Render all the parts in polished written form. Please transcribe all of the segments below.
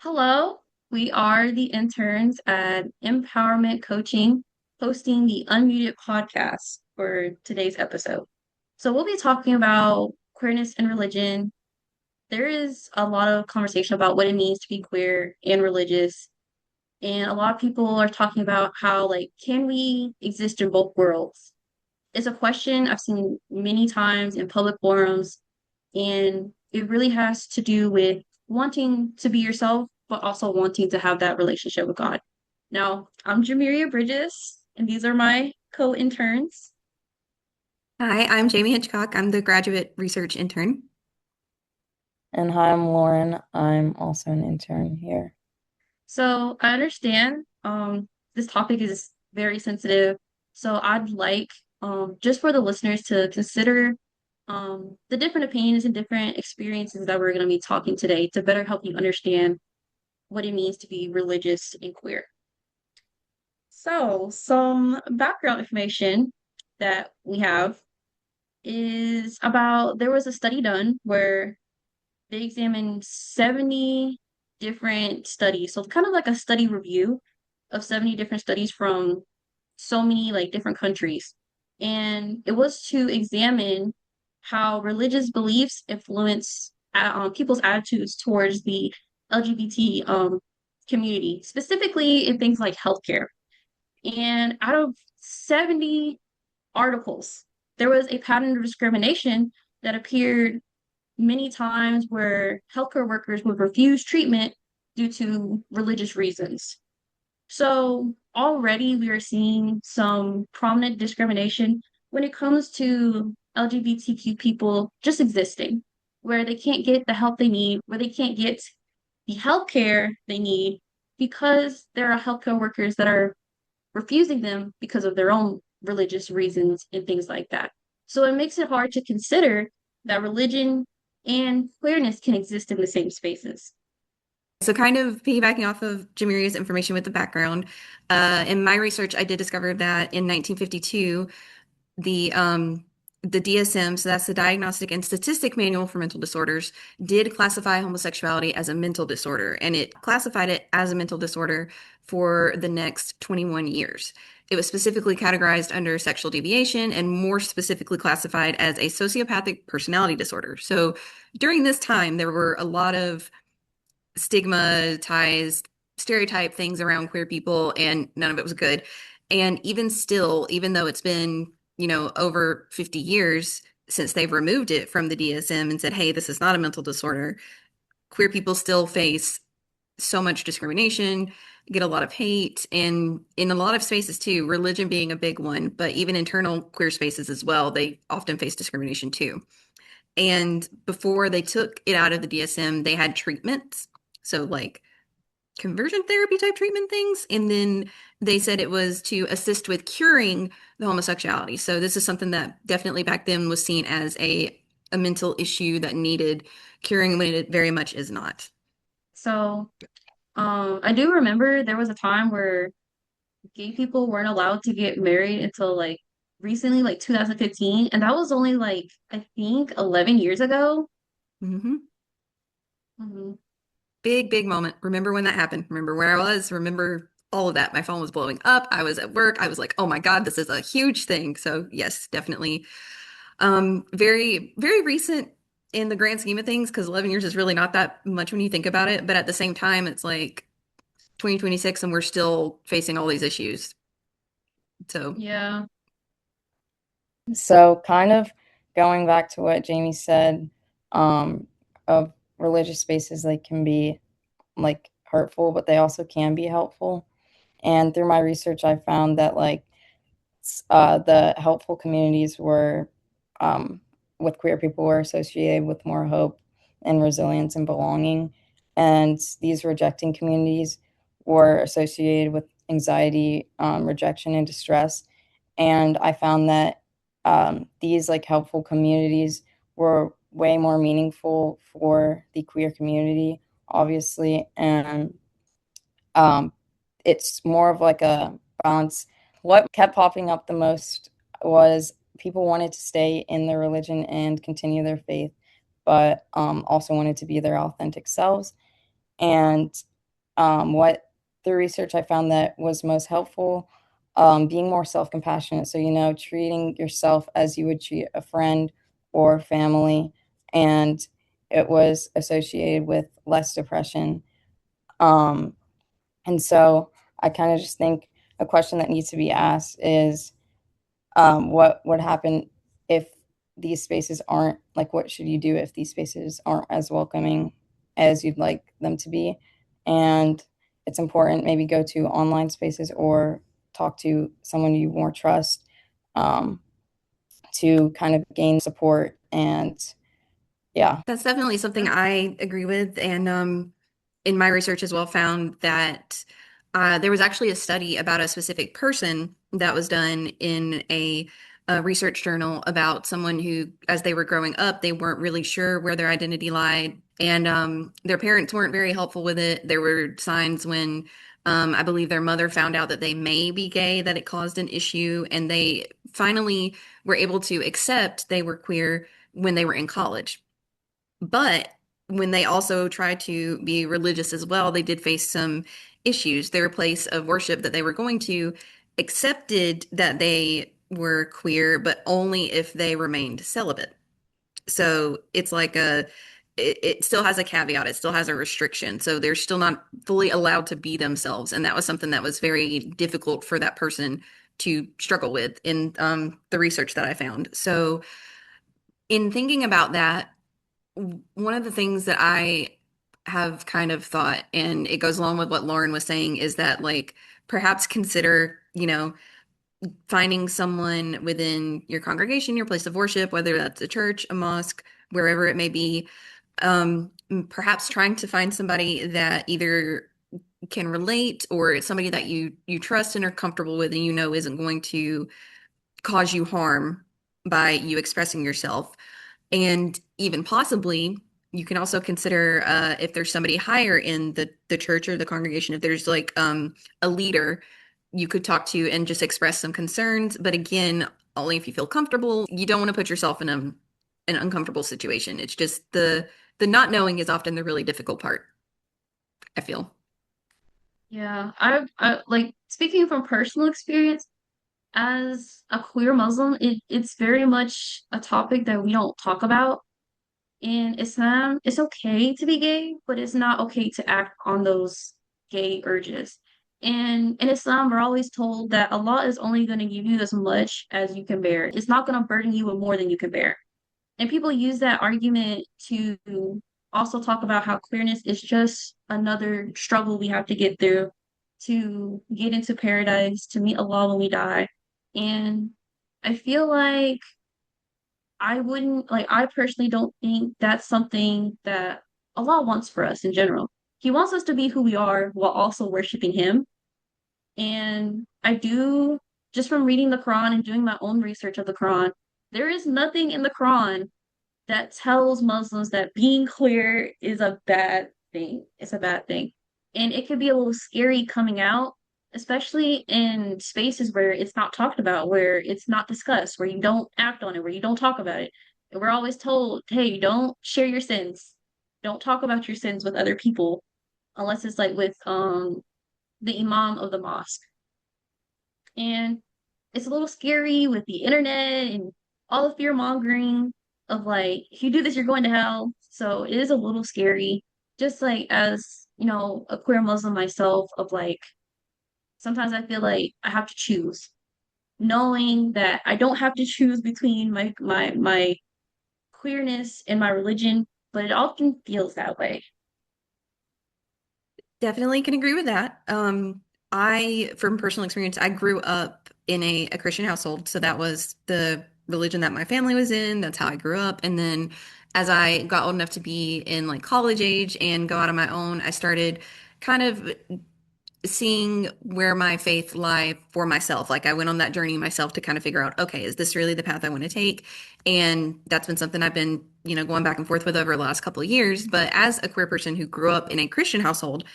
Hello, we are the interns at M-Powerment Coaching, hosting the Unmuted podcast for today's episode. So we'll be talking about queerness and religion. There is a lot of conversation about what it means to be queer and religious, and a lot of people are talking about how, can we exist in both worlds? It's a question I've seen many times in public forums, and it really has to do with wanting to be yourself, but also wanting to have that relationship with God. Now, I'm Jameria Bridges, and these are my co-interns. Hi, I'm Jayme Hitchcock. I'm the graduate research intern. And hi, I'm Lauren. I'm also an intern here. So I understand this topic is very sensitive. So I'd like just for the listeners to consider the different opinions and different experiences that we're going to be talking today to better help you understand what it means to be religious and queer. So, some background information that we have is about there was a study done where they examined 70 different studies. So, kind of like a study review of 70 different studies from so many different countries. And it was to examine how religious beliefs influence people's attitudes towards the LGBT community, specifically in things like healthcare. And out of 70 articles, there was a pattern of discrimination that appeared many times where healthcare workers would refuse treatment due to religious reasons. So already we are seeing some prominent discrimination when it comes to LGBTQ people just existing, where they can't get the help they need, where they can't get the healthcare they need because there are healthcare workers that are refusing them because of their own religious reasons and things like that. So it makes it hard to consider that religion and queerness can exist in the same spaces. So, kind of piggybacking off of Jamiria's information with the background, in my research, I did discover that in 1952, the um, the DSM, so that's the Diagnostic and Statistic Manual for Mental Disorders, did classify homosexuality as a mental disorder, and it classified it as a mental disorder for the next 21 years. It was specifically categorized under sexual deviation and more specifically classified as a sociopathic personality disorder. So during this time, there were a lot of stigmatized, stereotype things around queer people, and none of it was good. And even still, even though it's been, over 50 years since they've removed it from the DSM and said, hey, this is not a mental disorder, queer people still face so much discrimination, get a lot of hate, and in a lot of spaces too, religion being a big one, but even internal queer spaces as well, they often face discrimination too. And before they took it out of the DSM, they had treatments. So, like conversion therapy type treatment things. And then they said it was to assist with curing the homosexuality. So, this is something that definitely back then was seen as a mental issue that needed curing when it very much is not. So I do remember there was a time where gay people weren't allowed to get married until recently, like 2015, and that was only I think 11 years ago. Hmm. Mhm. Big, big moment. Remember when that happened? Remember where I was? Remember all of that. My phone was blowing up. I was at work. I was like, oh my God, this is a huge thing. So, yes, definitely. Very, very recent in the grand scheme of things, because 11 years is really not that much when you think about it. But at the same time, it's like 2026 and we're still facing all these issues. So, Yeah. So, kind of going back to what Jayme said, of religious spaces, like can be like hurtful, but they also can be helpful. And through my research, I found that the helpful communities were with queer people were associated with more hope and resilience and belonging, and these rejecting communities were associated with anxiety, rejection, and distress. And I found that these like helpful communities were way more meaningful for the queer community, obviously, and um, it's more of like a balance. What kept popping up the most was people wanted to stay in their religion and continue their faith, but also wanted to be their authentic selves. And What the research I found that was most helpful, being more self-compassionate. So, treating yourself as you would treat a friend or family. And it was associated with less depression. Um, and so I kind of just think a question that needs to be asked is, what would happen if these spaces aren't like, what should you do if these spaces aren't as welcoming as you'd like them to be? And it's important, maybe go to online spaces or talk to someone you more trust, um, to kind of gain support. And yeah. That's definitely something I agree with. And in my research as well, found that there was actually a study about a specific person that was done in a research journal about someone who, as they were growing up, they weren't really sure where their identity lied. And their parents weren't very helpful with it. There were signs when I believe their mother found out that they may be gay, that it caused an issue. And they finally were able to accept they were queer when they were in college. But when they also tried to be religious as well, they did face some issues. Their place of worship that they were going to accepted that they were queer, but only if they remained celibate. So it's like it still has a caveat, it still has a restriction. So they're still not fully allowed to be themselves. And that was something that was very difficult for that person to struggle with in the research that I found. So in thinking about that, one of the things that I have kind of thought, and it goes along with what Lauren was saying, is that like perhaps consider, finding someone within your congregation, your place of worship, whether that's a church, a mosque, wherever it may be, perhaps trying to find somebody that either can relate or somebody that you trust and are comfortable with and isn't going to cause you harm by you expressing yourself. And even possibly, you can also consider if there's somebody higher in the church or the congregation, if there's like a leader you could talk to and just express some concerns. But again, only if you feel comfortable. You don't want to put yourself in an uncomfortable situation. It's just the not knowing is often the really difficult part, I feel. Yeah, I like speaking from personal experience as a queer Muslim, it's very much a topic that we don't talk about. In Islam, it's okay to be gay, but it's not okay to act on those gay urges. And in Islam, we're always told that Allah is only going to give you as much as you can bear. It's not going to burden you with more than you can bear. And people use that argument to also talk about how queerness is just another struggle we have to get through to get into paradise, to meet Allah when we die. And I feel like I personally don't think that's something that Allah wants for us in general. He wants us to be who we are while also worshiping Him. And I do, just from reading the Quran and doing my own research of the Quran, there is nothing in the Quran that tells Muslims that being queer is a bad thing. It's a bad thing. And it could be a little scary coming out, especially in spaces where it's not talked about, where it's not discussed, where you don't act on it, where you don't talk about it. And we're always told, hey, don't share your sins. Don't talk about your sins with other people unless it's like with the imam of the mosque. And it's a little scary with the internet and all the fear mongering of like, if you do this, you're going to hell. So it is a little scary. Just like as, a queer Muslim myself, of like, sometimes I feel like I have to choose, knowing that I don't have to choose between my queerness and my religion, but it often feels that way. Definitely can agree with that. From personal experience, I grew up in a Christian household. So that was the religion that my family was in. That's how I grew up. And then as I got old enough to be in like college age and go out on my own, I started kind of seeing where my faith lie for myself. Like I went on that journey myself to kind of figure out, okay, is this really the path I want to take? And that's been something I've been, going back and forth with over the last couple of years. But as a queer person who grew up in a Christian household,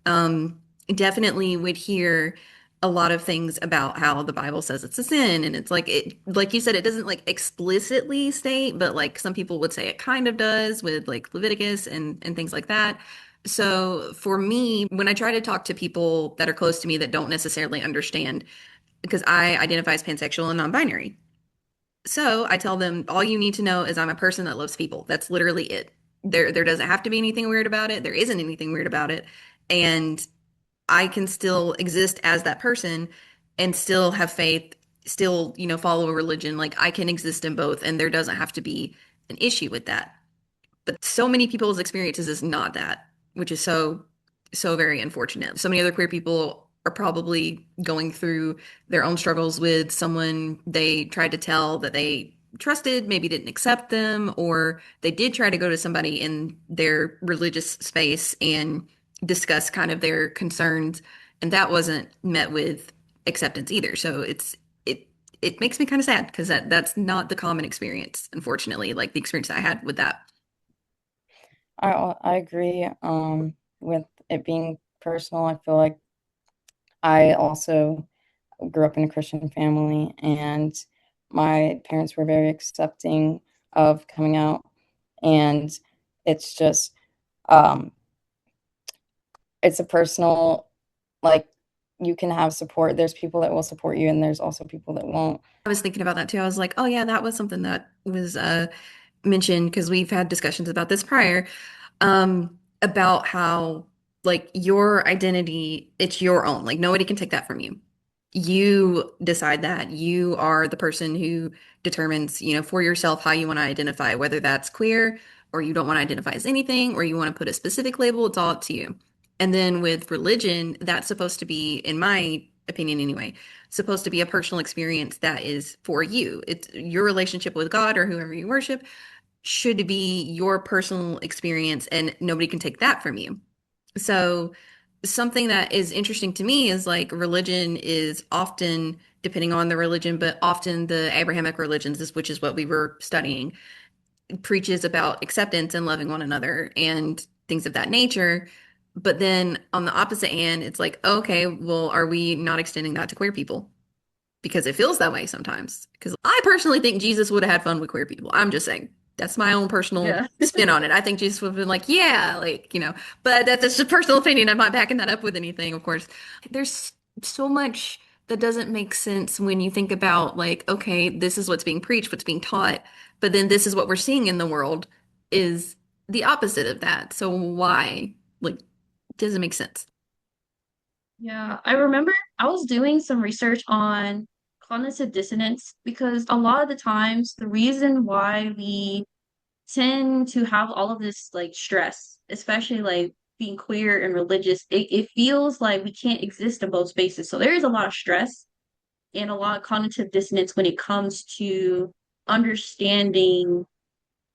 um, definitely would hear a lot of things about how the Bible says it's a sin. And it's like you said, it doesn't like explicitly state, but like some people would say it kind of does with like Leviticus and things like that. So for me, when I try to talk to people that are close to me that don't necessarily understand, because I identify as pansexual and non-binary. So I tell them all you need to know is I'm a person that loves people. That's literally it. There doesn't have to be anything weird about it. There isn't anything weird about it. And I can still exist as that person and still have faith, still, follow a religion. Like I can exist in both and there doesn't have to be an issue with that. But so many people's experiences is not that, which is so very unfortunate. So many other queer people are probably going through their own struggles with someone they tried to tell that they trusted, maybe didn't accept them, or they did try to go to somebody in their religious space and discuss kind of their concerns, and that wasn't met with acceptance either. So it makes me kind of sad because that's not the common experience, unfortunately, like the experience I had with that. I agree with it being personal. I feel like I also grew up in a Christian family, and my parents were very accepting of coming out. And it's just, um, it's a personal, like, you can have support. There's people that will support you, and there's also people that won't. I was thinking about that too. I was like, oh yeah, that was something that was mentioned because we've had discussions about this prior, about how like your identity, it's your own. Like nobody can take that from you. You decide that. You are the person who determines, for yourself how you want to identify, whether that's queer or you don't want to identify as anything or you want to put a specific label, it's all up to you. And then with religion, that's supposed to be, in my opinion anyway, supposed to be a personal experience that is for you. It's your relationship with God or whoever you worship should be your personal experience, and nobody can take that from you. So, something that is interesting to me is like religion is often, depending on the religion, but often the Abrahamic religions, which is what we were studying, preaches about acceptance and loving one another and things of that nature. But then on the opposite hand, it's like, okay, well, are we not extending that to queer people? Because it feels that way sometimes. Because I personally think Jesus would have had fun with queer people. I'm just saying. That's my own personal Yeah. spin on it. I think Jesus would have been like, yeah, like, but that's just a personal opinion. I'm not backing that up with anything, of course. There's so much that doesn't make sense when you think about, like, okay, this is what's being preached, what's being taught, but then this is what we're seeing in the world is the opposite of that. So why? Like, doesn't make sense. Yeah, I remember I was doing some research on cognitive dissonance because a lot of the times the reason why we tend to have all of this like stress, especially like being queer and religious, it feels like we can't exist in both spaces. So there is a lot of stress and a lot of cognitive dissonance when it comes to understanding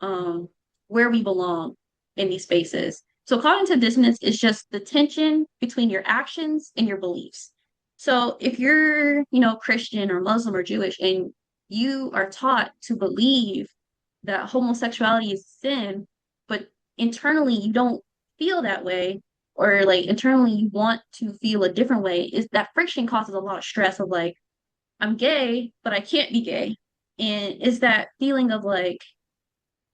um, where we belong in these spaces. So cognitive dissonance is just the tension between your actions and your beliefs. So if you're, Christian or Muslim or Jewish and you are taught to believe that homosexuality is sin, but internally you don't feel that way, or like internally you want to feel a different way, is that friction causes a lot of stress of like, I'm gay, but I can't be gay. And it's that feeling of like,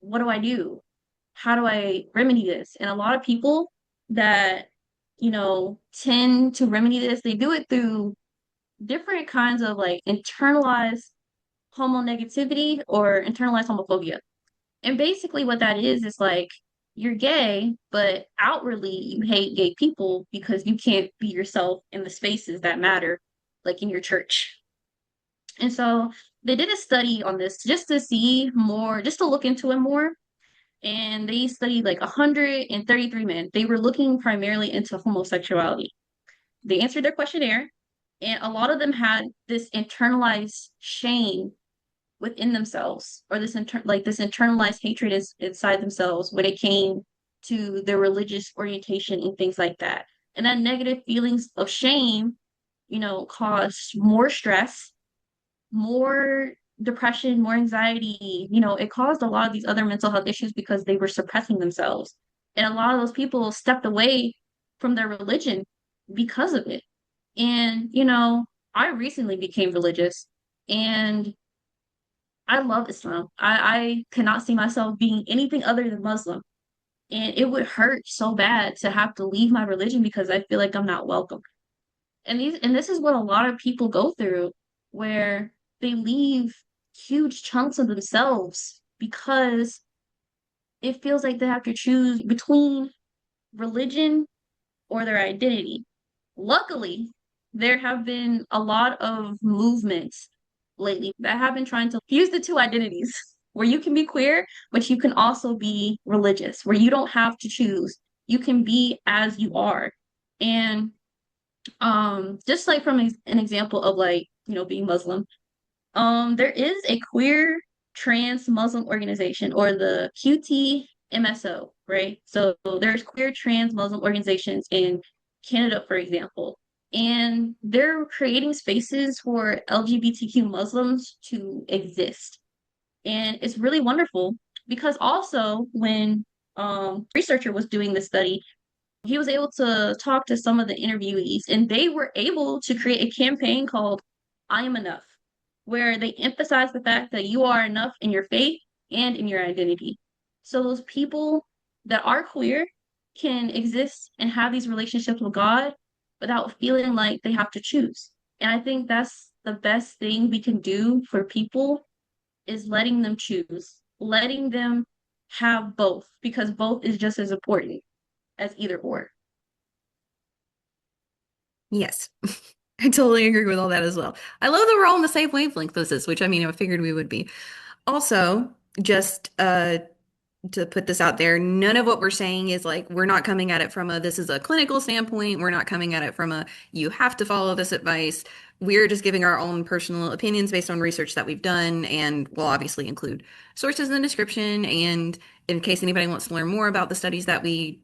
what do I do? How do I remedy this? And a lot of people that, tend to remedy this, they do it through different kinds of like internalized homonegativity or internalized homophobia. And basically what that is like you're gay, but outwardly you hate gay people because you can't be yourself in the spaces that matter, like in your church. And so they did a study on this just to see more, just to look into it more, and they studied like 133 men. They were looking primarily into homosexuality. They answered their questionnaire, and a lot of them had this internalized shame within themselves, or this internalized hatred is inside themselves when it came to their religious orientation and things like that. And that negative feelings of shame, caused more stress, more depression, more anxiety. It caused a lot of these other mental health issues because they were suppressing themselves. And a lot of those people stepped away from their religion because of it. And, I recently became religious and I love Islam. I cannot see myself being anything other than Muslim. And it would hurt so bad to have to leave my religion because I feel like I'm not welcome. And this is what a lot of people go through, where they leave huge chunks of themselves because it feels like they have to choose between religion or their identity. Luckily, there have been a lot of movements lately that have been trying to fuse the two identities, where you can be queer, but you can also be religious, where you don't have to choose. You can be as you are. And just like from an example of like, being Muslim, there is a queer trans Muslim organization, or the QTMSO, right? So there's queer trans Muslim organizations in Canada, for example, and they're creating spaces for LGBTQ Muslims to exist. And it's really wonderful because also when researcher was doing this study, he was able to talk to some of the interviewees, and they were able to create a campaign called I Am Enough, where they emphasize the fact that you are enough in your faith and in your identity. So those people that are queer can exist and have these relationships with God without feeling like they have to choose. And I think that's the best thing we can do for people, is letting them choose, letting them have both, because both is just as important as either or. Yes. I totally agree with all that as well. I love that we're all on the same wavelength with this, which I mean, I figured we would be. Also, just to put this out there, none of what we're saying is like, we're not coming at it from a this is a clinical standpoint. We're not coming at it from a you have to follow this advice. We're just giving our own personal opinions based on research that we've done, and we'll obviously include sources in the description. And in case anybody wants to learn more about the studies that we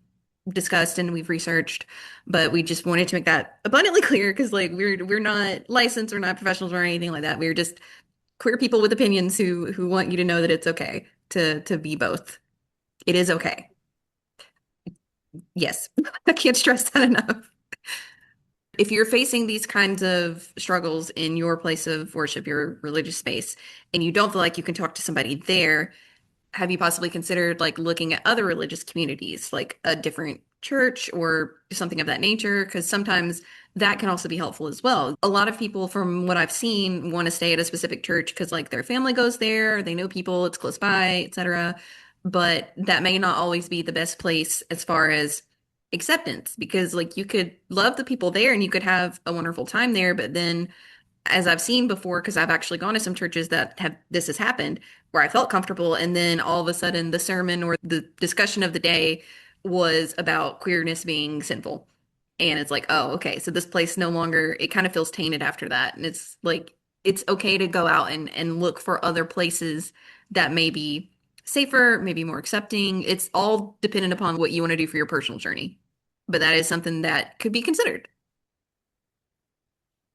discussed and we've researched, but we just wanted to make that abundantly clear because like we're not licensed, we're not professionals or anything like that. We're just queer people with opinions who want you to know that it's okay to be both. It is okay. Yes, I can't stress that enough. If you're facing these kinds of struggles in your place of worship, your religious space, and you don't feel like you can talk to somebody there, have you possibly considered like looking at other religious communities, like a different church or something of that nature? Because sometimes that can also be helpful as well. A lot of people, from what I've seen, want to stay at a specific church because like their family goes there, they know people, it's close by, etc. But that may not always be the best place as far as acceptance, because like you could love the people there and you could have a wonderful time there, but then as I've seen before, because I've actually gone to some churches that have this has happened where I felt comfortable, and then all of a sudden the sermon or the discussion of the day was about queerness being sinful. And it's like, oh, okay, so this place no longer, it kind of feels tainted after that. And it's like, it's okay to go out and look for other places that may be safer, maybe more accepting. It's all dependent upon what you want to do for your personal journey. But that is something that could be considered.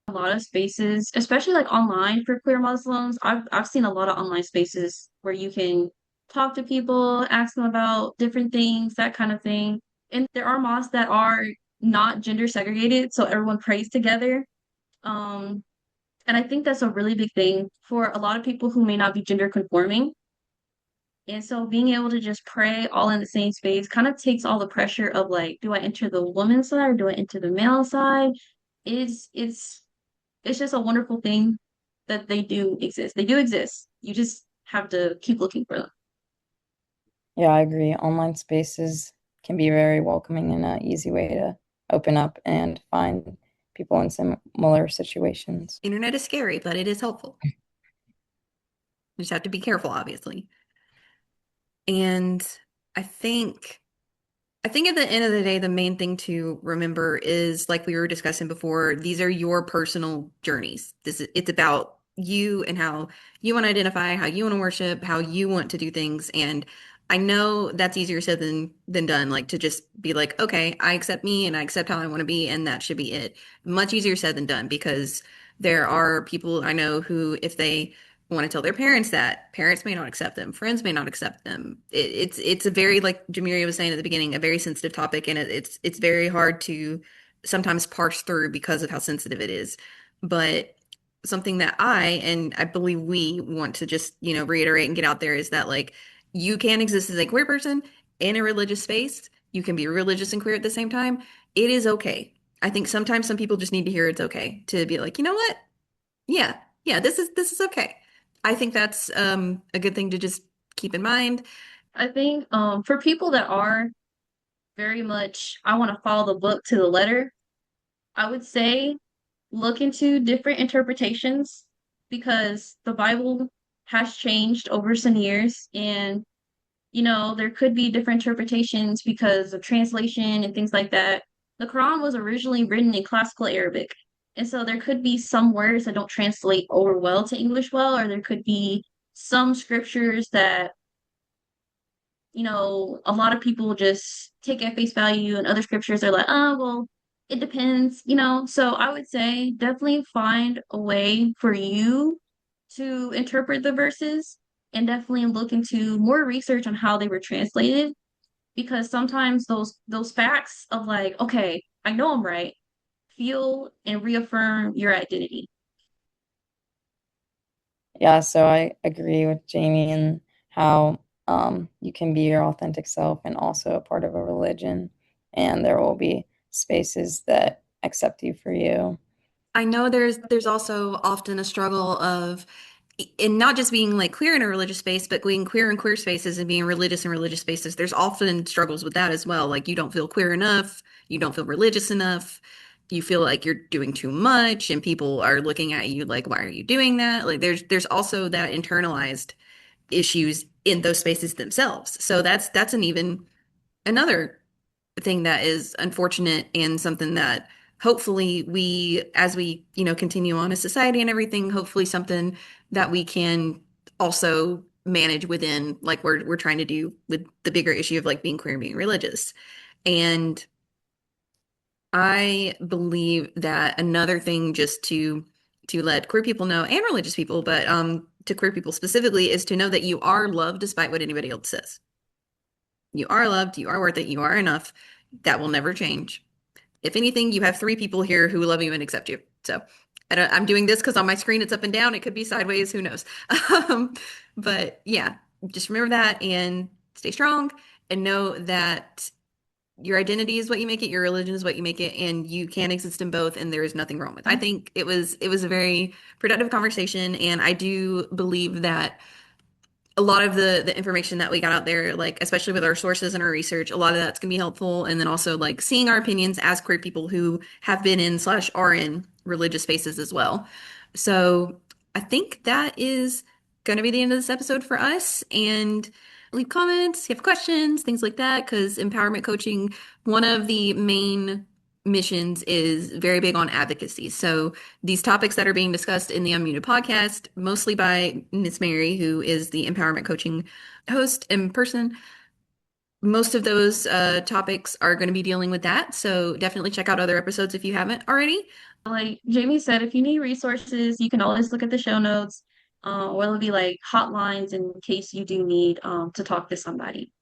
A lot of spaces, especially like online for queer Muslims. I've seen a lot of online spaces where you can talk to people, ask them about different things, that kind of thing. And there are mosques that are not gender segregated, so everyone prays together. Um, and I think that's a really big thing for a lot of people who may not be gender conforming. And so being able to just pray all in the same space kind of takes all the pressure of like, do I enter the woman's side or do I enter the male side? It's just a wonderful thing that they do exist. They do exist. You just have to keep looking for them. Yeah, I agree. Online spaces can be very welcoming and an easy way to open up and find people in similar situations. Internet is scary, but it is helpful. You just have to be careful, obviously. And I think I think at the end of the day, the main thing to remember is, like we were discussing before, these are your personal journeys. It's about you and how you want to identify, how you want to worship, how you want to do things. And I know that's easier said than done, like to just be like, okay, I accept me and I accept how I want to be, and that should be it. Much easier said than done, because there are people I know who, if they want to tell their parents that, parents may not accept them, friends may not accept them. It's a very, like Jameria was saying at the beginning, a very sensitive topic, and it's very hard to sometimes parse through because of how sensitive it is. But something that I believe we want to just reiterate and get out there is that like you can exist as a queer person in a religious space. You can be religious and queer at the same time. It is okay. I think sometimes some people just need to hear it's okay to be like, you know what? Yeah, yeah, this is okay. I think that's a good thing to just keep in mind. I think for people that are very much, I want to follow the book to the letter, I would say look into different interpretations because the Bible has changed over some years and there could be different interpretations because of translation and things like that. The Quran was originally written in classical Arabic. And so there could be some words that don't translate over well to English well, or there could be some scriptures that a lot of people just take at face value, and other scriptures are like, oh, well, it depends. So I would say definitely find a way for you to interpret the verses and definitely look into more research on how they were translated because sometimes those facts of like, okay, I know I'm right, feel and reaffirm your identity. Yeah, so I agree with Jayme and how you can be your authentic self and also a part of a religion, and there will be spaces that accept you for you. I know there's also often a struggle of in not just being like queer in a religious space, but being queer in queer spaces and being religious in religious spaces. There's often struggles with that as well. Like you don't feel queer enough, you don't feel religious enough, you feel like you're doing too much, and people are looking at you like, why are you doing that? Like there's also that internalized issues in those spaces themselves. So that's an even another thing that is unfortunate and something that hopefully we as we continue on as society and everything, hopefully something that we can also manage within like we're trying to do with the bigger issue of like being queer and being religious. And I believe that another thing just to let queer people know and religious people, but to queer people specifically, is to know that you are loved despite what anybody else says. You are loved, you are worth it, you are enough. That will never change. If anything, you have three people here who love you and accept you. So I'm doing this because on my screen it's up and down. It could be sideways, who knows? Um, but yeah, just remember that and stay strong and know that your identity is what you make it, your religion is what you make it, and you can exist in both, and there is nothing wrong with it. I think it was a very productive conversation, and I do believe that a lot of the information that we got out there, like especially with our sources and our research, a lot of that's gonna be helpful. And then also like seeing our opinions as queer people who have been in slash are in religious spaces as well. So I think that is gonna be the end of this episode for us. And leave comments, if you have questions, things like that, because empowerment coaching, one of the main missions is very big on advocacy. So these topics that are being discussed in the Unmuted podcast, mostly by Miss Mary, who is the empowerment coaching host in person. Most of those topics are going to be dealing with that. So definitely check out other episodes if you haven't already. Like Jayme said, if you need resources, you can always look at the show notes, or it'll be like hotlines in case you do need to talk to somebody.